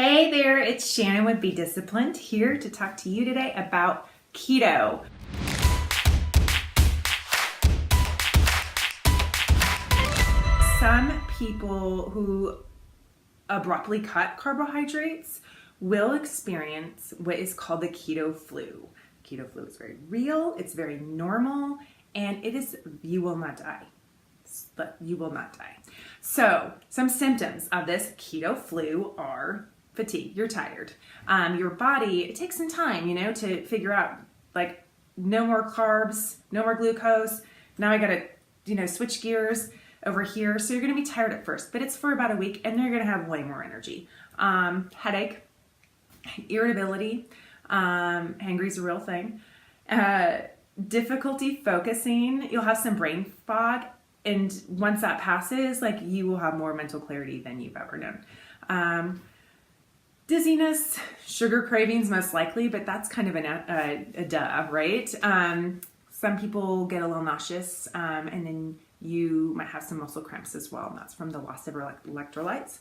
Hey there, it's Shannon with Be Disciplined here to talk to you today about keto. Some people who abruptly cut carbohydrates will experience what is called the keto flu. Keto flu is very real, it's very normal, and you will not die. But you will not die. So, some symptoms of this keto flu are fatigue. You're tired. Your body, it takes some time, to figure out, like, no more carbs, no more glucose. Now I gotta, switch gears over here. So you're gonna be tired at first, but it's for about a week, and then you're gonna have way more energy. Headache, irritability, hangry is a real thing. Difficulty focusing. You'll have some brain fog. And once that passes, you will have more mental clarity than you've ever known. Dizziness, sugar cravings most likely, but that's kind of a duh, right? Some people get a little nauseous, and then you might have some muscle cramps as well. And that's from the loss of electrolytes.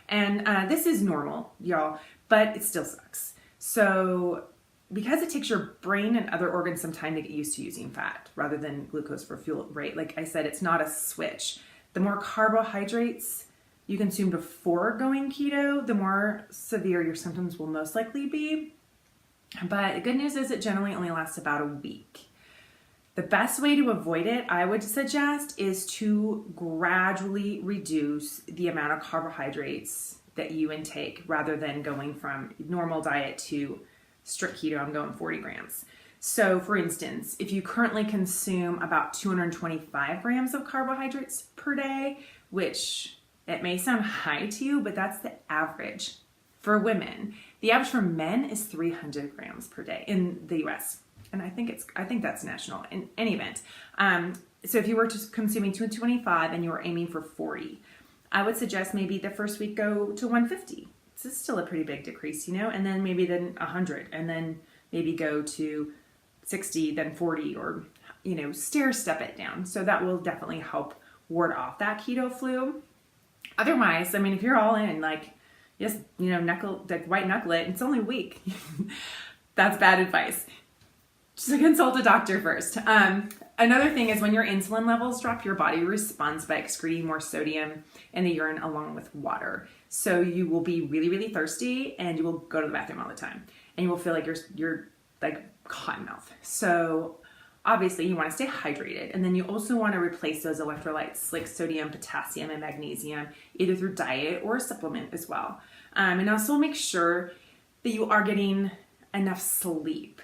And this is normal, y'all, but it still sucks. So because it takes your brain and other organs some time to get used to using fat rather than glucose for fuel, right? Like I said, it's not a switch. The more carbohydrates you consume before going keto, the more severe your symptoms will most likely be. But the good news is it generally only lasts about a week. The best way to avoid it, I would suggest, is to gradually reduce the amount of carbohydrates that you intake rather than going from normal diet to strict keto. I'm going 40 grams. So for instance, if you currently consume about 225 grams of carbohydrates per day, which it may sound high to you, but that's the average for women. The average for men is 300 grams per day in the US. And I think that's national in any event. So if you were just consuming 225 and you were aiming for 40, I would suggest maybe the first week go to 150. This is still a pretty big decrease, and then maybe then 100, and then maybe go to 60, then 40, or, stair step it down. So that will definitely help ward off that keto flu. Otherwise, if you're all in, just, white knuckle it, it's only a week. That's bad advice. Just consult a doctor first. Another thing is when your insulin levels drop, your body responds by excreting more sodium in the urine along with water. So you will be really, really thirsty, and you will go to the bathroom all the time, and you will feel like you're like cotton mouth. So obviously you want to stay hydrated, and then you also want to replace those electrolytes like sodium, potassium, and magnesium either through diet or a supplement as well. And also make sure that you are getting enough sleep.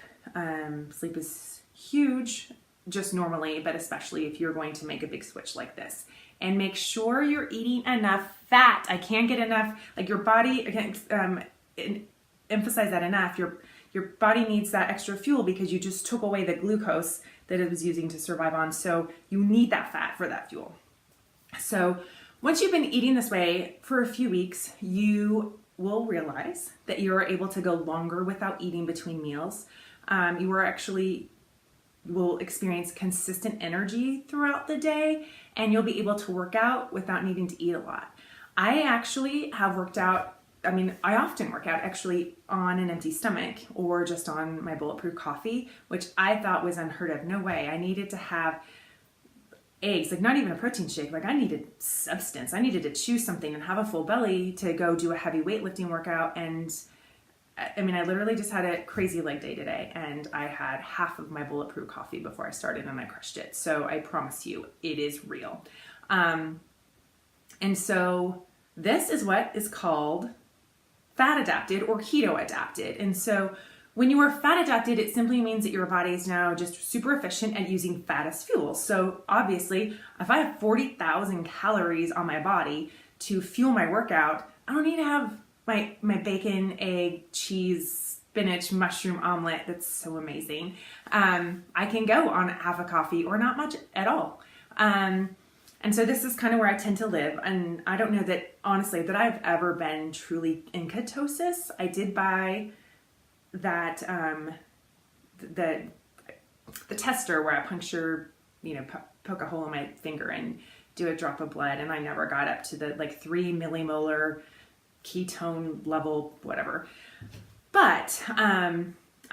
Sleep is huge just normally, but especially if you're going to make a big switch like this. And make sure you're eating enough fat. I can't get enough, your body, I can't emphasize that enough. Your body needs that extra fuel because you just took away the glucose that it was using to survive on. So you need that fat for that fuel. So once you've been eating this way for a few weeks, you will realize that you are able to go longer without eating between meals. You will experience consistent energy throughout the day, and you'll be able to work out without needing to eat a lot. I actually have worked out, I often work out actually on an empty stomach or just on my bulletproof coffee, which I thought was unheard of. No way. I needed to have eggs, not even a protein shake. I needed substance. I needed to chew something and have a full belly to go do a heavy weightlifting workout. And I literally just had a crazy leg day today, and I had half of my bulletproof coffee before I started, and I crushed it. So I promise you, it is real. And so this is what is called fat adapted or keto adapted. And so when you are fat adapted, it simply means that your body is now just super efficient at using fat as fuel. So obviously, if I have 40,000 calories on my body to fuel my workout, I don't need to have my bacon, egg, cheese, spinach, mushroom omelet. That's so amazing. I can go on half a coffee or not much at all. And so this is kind of where I tend to live. And I don't know that, honestly, that I've ever been truly in ketosis. I did buy that, the tester where I puncture, poke a hole in my finger and do a drop of blood. And I never got up to the 3 millimolar ketone level, whatever. But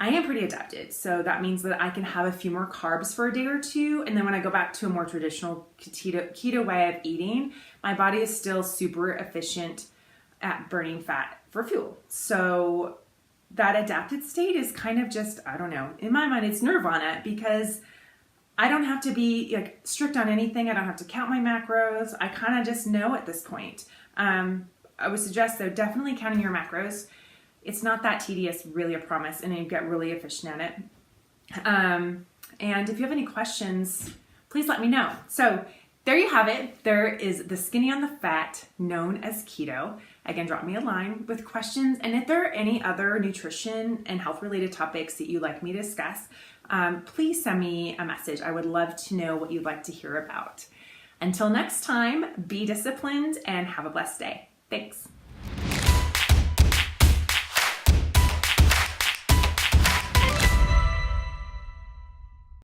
I am pretty adapted. So that means that I can have a few more carbs for a day or two. And then when I go back to a more traditional keto way of eating, my body is still super efficient at burning fat for fuel. So that adapted state is kind of just, I don't know, in my mind, it's nirvana, because I don't have to be like strict on anything. I don't have to count my macros. I kind of just know at this point. I would suggest, though, definitely counting your macros. It's not that tedious, really, I promise, and you get really efficient at it. And if you have any questions, please let me know. So there you have it. There is the skinny on the fat, known as keto. Again, drop me a line with questions. And if there are any other nutrition and health related topics that you'd like me to discuss, please send me a message. I would love to know what you'd like to hear about. Until next time, be disciplined and have a blessed day. Thanks.